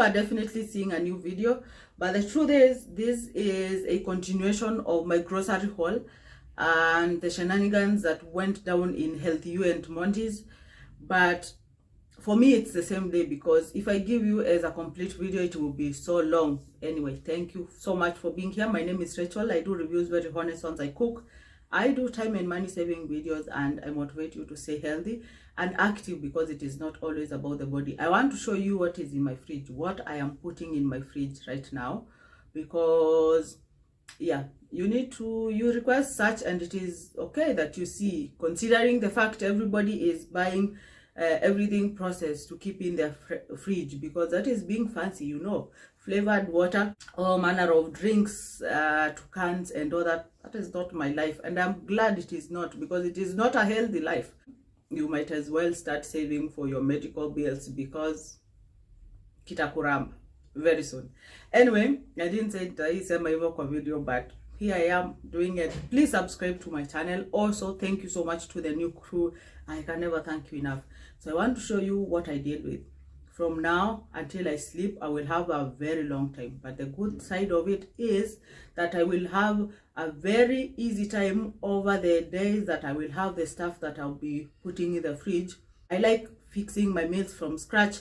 are definitely seeing a new video, but the truth is this is a continuation of my grocery haul and the shenanigans that went down in Healthy You and Monty's. But for me it's the same day, because if I give you as a complete video it will be so long. Anyway, thank you so much for being here. My name is Rachel. I do reviews, very honest ones. I cook, I do time and money saving videos, and I motivate you to stay healthy and active, because it is not always about the body. I want to show you what is in my fridge, what I am putting in my fridge right now, because yeah, you request such, and it is okay that you see, considering the fact everybody is buying everything processed to keep in their fridge, because that is being fancy, you know, flavored water, all manner of drinks to cans and all that. That is not my life, and I'm glad it is not, because it is not a healthy life. You might as well start saving for your medical bills, because kitakurama very soon. Anyway, I didn't say my video, but here I am doing it. Please subscribe to my channel. Also, thank you so much to the new crew. I can never thank you enough. So I want to show you what I deal with. From now until I sleep, I will have a very long time. But the good side of it is that I will have a very easy time over the days that I will have the stuff that I'll be putting in the fridge. I like fixing my meals from scratch.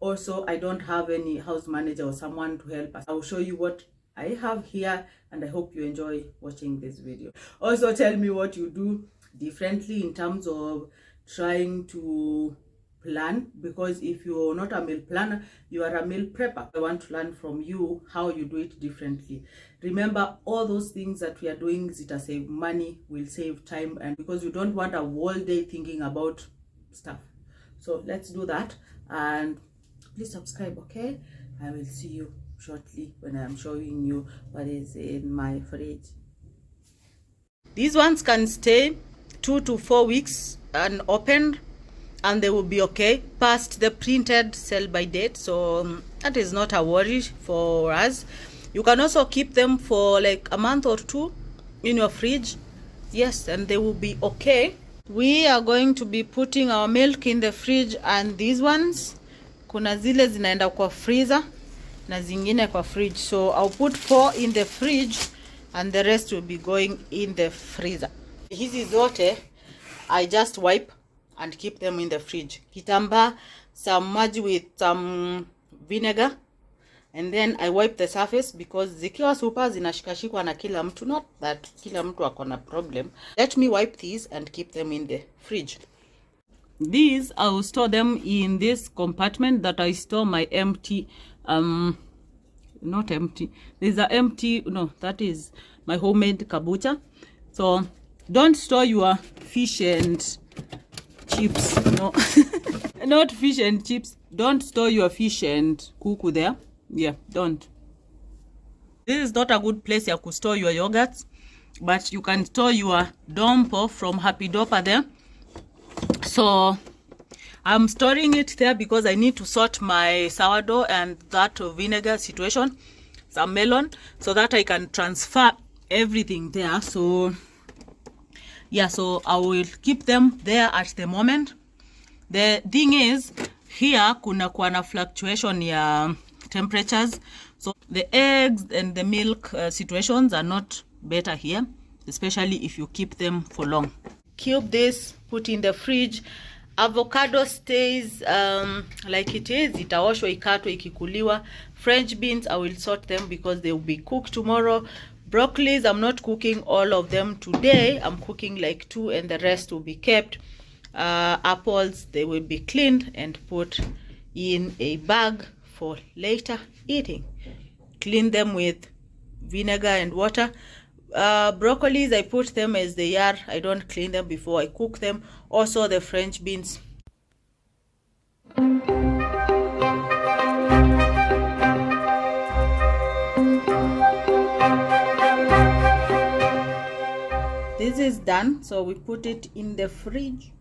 Also, I don't have any house manager or someone to help us. I will show you what I have here, and I hope you enjoy watching this video. Also, tell me what you do differently in terms of trying to plan, because if you're not a meal planner, you are a meal prepper. I want to learn from you how you do it differently. Remember, all those things that we are doing, zita save money, will save time, and because you don't want a whole day thinking about stuff. So let's do that, and please subscribe, okay? I will see you shortly when I'm showing you what is in my fridge. These ones can stay 2 to 4 weeks unopened, and they will be okay past the printed sell by date, so that is not a worry for us. You can also keep them for like a month or 2 in your fridge, yes, and they will be okay. We are going to be putting our milk in the fridge, and these ones, kuna zile zinaenda kwa freezer na zingine kwa fridge, so I'll put 4 in the fridge and the rest will be going in the freezer. Hizi zote I just wipe and keep them in the fridge. Kitamba, some maji with some vinegar, and then I wipe the surface, because zikiwa super zinashikashikwa na kila mtu, not that kila mtu akona problem. Let me wipe these and keep them in the fridge. These I will store them in this compartment that I store my empty not empty, there's a empty, no, that is my homemade kabucha. So don't store your fish and chips, no not fish and chips, don't store your fish and kuku there. Yeah, don't. This is not a good place you could store your yogurts, but you can store your dompo from Happy Dopa there. So I'm storing it there because I need to sort my sourdough and that vinegar situation, some melon, so that I can transfer everything there. So yeah, so I will keep them there at the moment. The thing is, here kuna kuwa na fluctuation ya temperatures, so the eggs and the milk situations are not better here, especially if you keep them for long. Cube this, put in the fridge. Avocado stays like it is, itaoshwa ikatwa ikikuliwa. French beans, I will sort them because they will be cooked tomorrow. Broccolis, I'm not cooking all of them today, I'm cooking like 2 and the rest will be kept. Apples, they will be cleaned and put in a bag for later eating. Clean them with vinegar and water. Broccolis, I put them as they are, I don't clean them before I cook them. Also the French beans. This is done, so we put it in the fridge.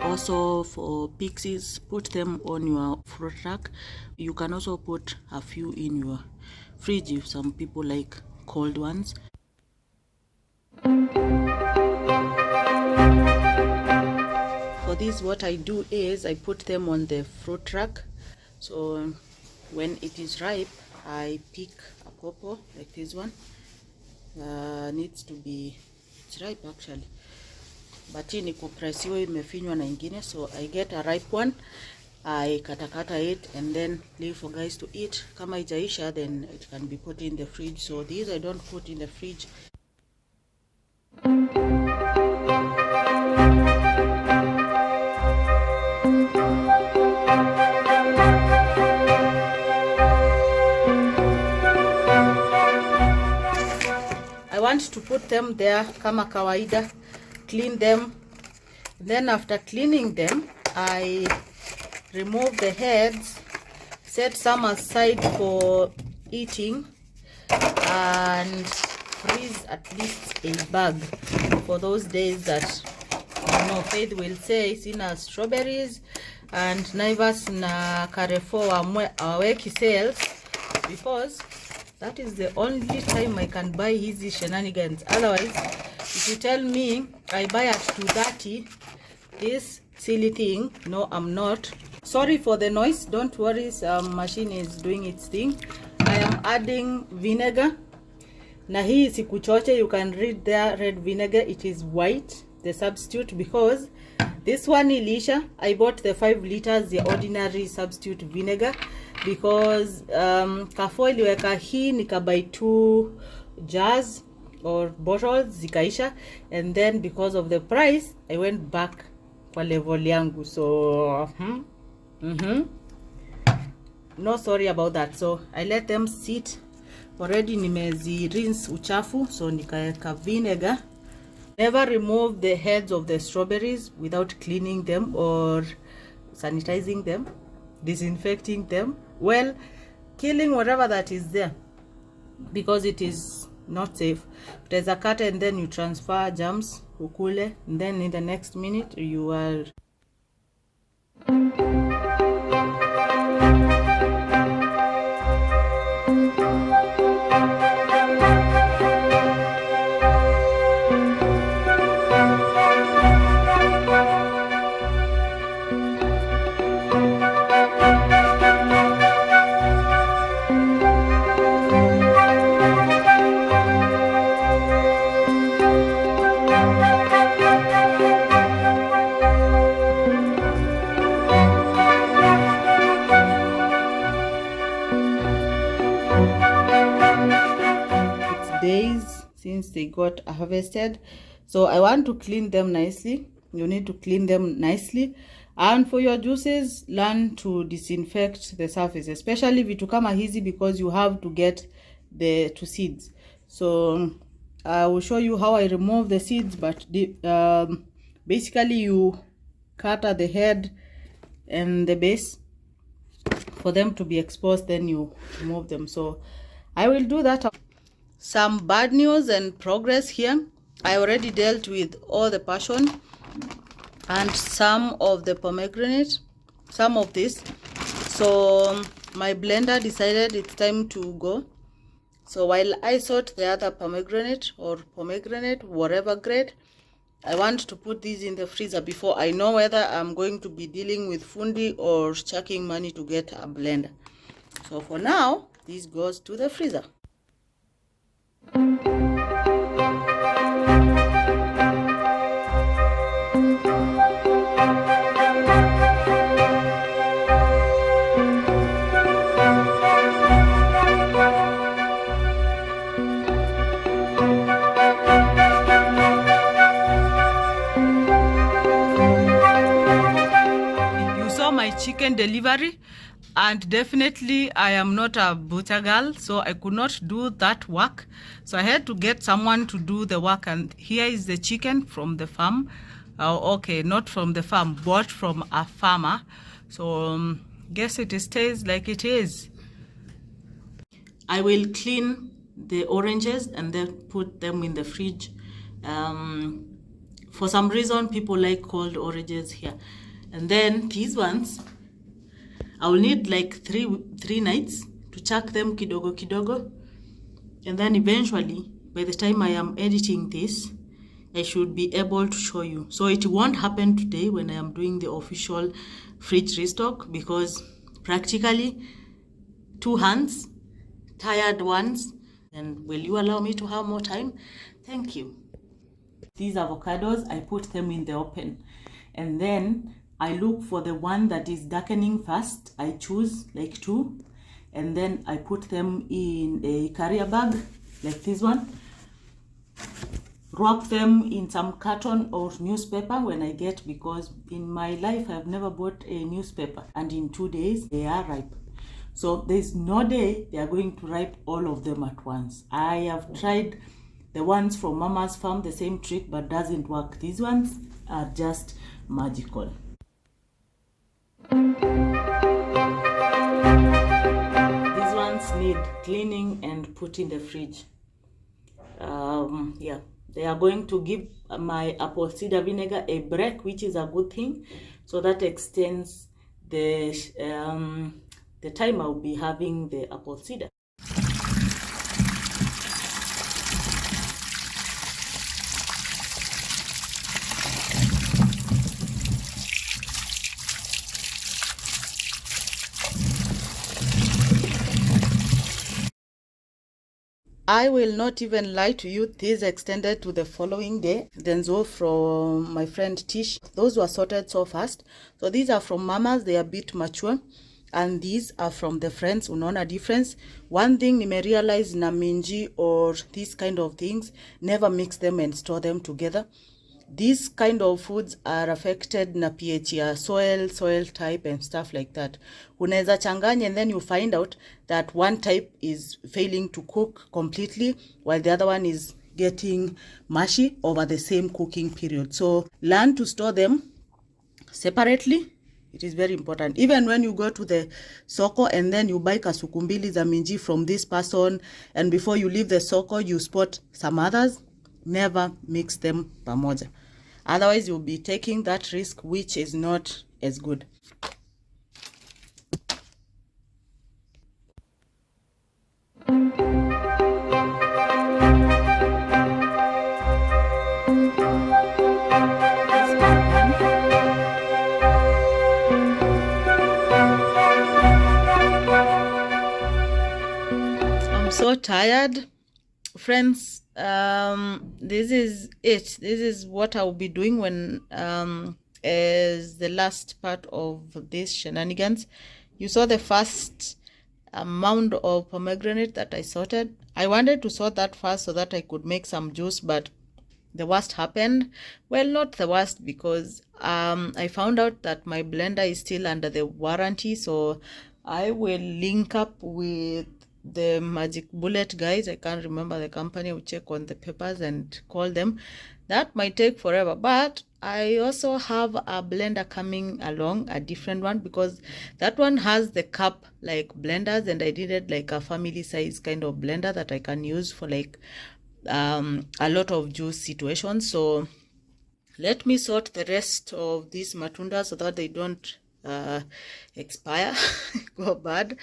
Also for pixies, put them on your fruit rack. You can also put a few in your fridge if some people like cold ones. this, what I do is I put them on the fruit rack. So when it is ripe, I pick a pawpaw like this one. Needs to be, it's ripe actually, but hii ni kupresiwa imefinywa na ingine. So I get a ripe one, I katakata it and then leave for guys to eat. Kama ijaisha, then it can be put in the fridge. So these I don't put in the fridge. I want to put them there kama kawaida, clean them. Then after cleaning them, I remove the heads, set some aside for eating, and freeze at least a bag for those days that, you know, Faith will say sina strawberries and Naivas na Carrefour aweki sales, because that is the only time I can buy easy shenanigans. Otherwise, if you tell me I buy at 230, this silly thing, no, I'm not. Sorry for the noise, don't worry, some machine is doing its thing. I am adding vinegar. Na hii si kuchoche, you can read there, red vinegar, it is white, the substitute, because this one ilisha. I bought the 5 liters, the ordinary substitute vinegar, because Carrefour iliweka hii nikabuy 2 jars or bottles zikaisha, and then because of the price I went back kwa level yangu. So no, sorry about that. So I let them sit. Already nimezi rinse uchafu, so nikaweka vinegar. Never remove the heads of the strawberries without cleaning them or sanitizing them, disinfecting them, well, killing whatever that is there, because it is not safe. There's a cut and then you transfer germs, ukule, and then in the next minute you are days since they got harvested. So I want to clean them nicely. You need to clean them nicely, and for your juices, learn to disinfect the surface, especially vitu kama hizi, because you have to get the seeds. So I will show you how I remove the seeds, but basically you cut at the head and the base for them to be exposed, then you remove them. So I will do that. Some bad news and progress here. I already dealt with all the passion and some of the pomegranate, some of this. So my blender decided it's time to go. So while I sort the other pomegranate or pomegranate, whatever grade, I want to put these in the freezer before I know whether I'm going to be dealing with fundi or chucking money to get a blender. So for now, this goes to the freezer. My chicken delivery, and definitely I am not a butcher girl, so I could not do that work. So I had to get someone to do the work, and here is the chicken from the farm. Okay, not from the farm, bought from a farmer. So guess it stays like it is. I will clean the oranges and then put them in the fridge. For some reason people like cold oranges here. And then these ones, I will need like three nights to chuck them kidogo kidogo. And then eventually, by the time I am editing this, I should be able to show you. So it won't happen today when I am doing the official fridge restock, because practically 2 hands, tired ones. And will you allow me to have more time? Thank you. These avocados, I put them in the open, and then I look for the one that is darkening first. I choose like 2, and then I put them in a carrier bag like this one, wrap them in some carton or newspaper when I get, because in my life I've never bought a newspaper, and in 2 days they are ripe. So there's no day they are going to ripe all of them at once. I have tried the ones from Mama's Farm, the same trick, but doesn't work. These ones are just magical. These ones need cleaning and put in the fridge. Yeah, they are going to give my apple cider vinegar a break, which is a good thing. So that extends the time I'll be having the apple cider. I will not even lie to you, this extended to the following day. Then so from my friend Tish, those were sorted so fast. So these are from Mama's, they are a bit mature. And these are from the friends. Unaona difference. One thing nimerealize na minji or these kind of things, never mix them and store them together. These kind of foods are affected na pH ya soil type and stuff like that. Unaweza changanya and then you find out that one type is failing to cook completely while the other one is getting mushy over the same cooking period. So learn to store them separately. It is very important. Even when you go to the soko and then you buy kasuku mbili za minji from this person, and before you leave the soko you spot some others, never mix them pamoja. Otherwise you'll be taking that risk, which is not as good. I'm so tired, friends. This is it. This is what I'll be doing when as the last part of these shenanigans. You saw the first amount of pomegranate that I sorted. I wanted to sort that first so that I could make some juice, but the worst happened. Well, not the worst, because I found out that my blender is still under the warranty, so I will link up with the Magic Bullet guys. I can't remember the company. I'll check on the papers and call them. That might take forever, but I also have a blender coming along, a different one, because that one has the cup like blenders, and I needed like a family size kind of blender that I can use for like a lot of juice situations. So let me sort the rest of these matunda so that they don't expire, go bad.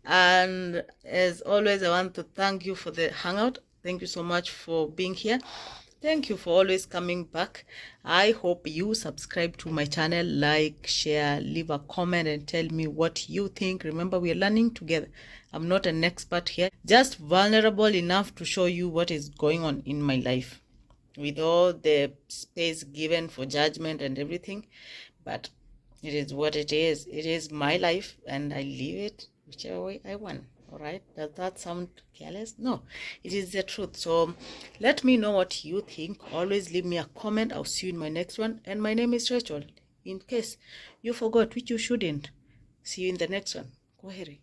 And as always, I want to thank you for the hangout. Thank you so much for being here. Thank you for always coming back. I hope you subscribe to my channel, like, share, leave a comment and tell me what you think. Remember, we are learning together. I'm not an expert here, just vulnerable enough to show you what is going on in my life, with all the space given for judgment and everything. But it is what it is. It is my life and I live it whichever way I want. All right, does that sound careless? No, it is the truth. So let me know what you think. Always leave me a comment. I'll see you in my next one. And my name is Rachel, in case you forgot, which you shouldn't. See you in the next one. Kwaheri.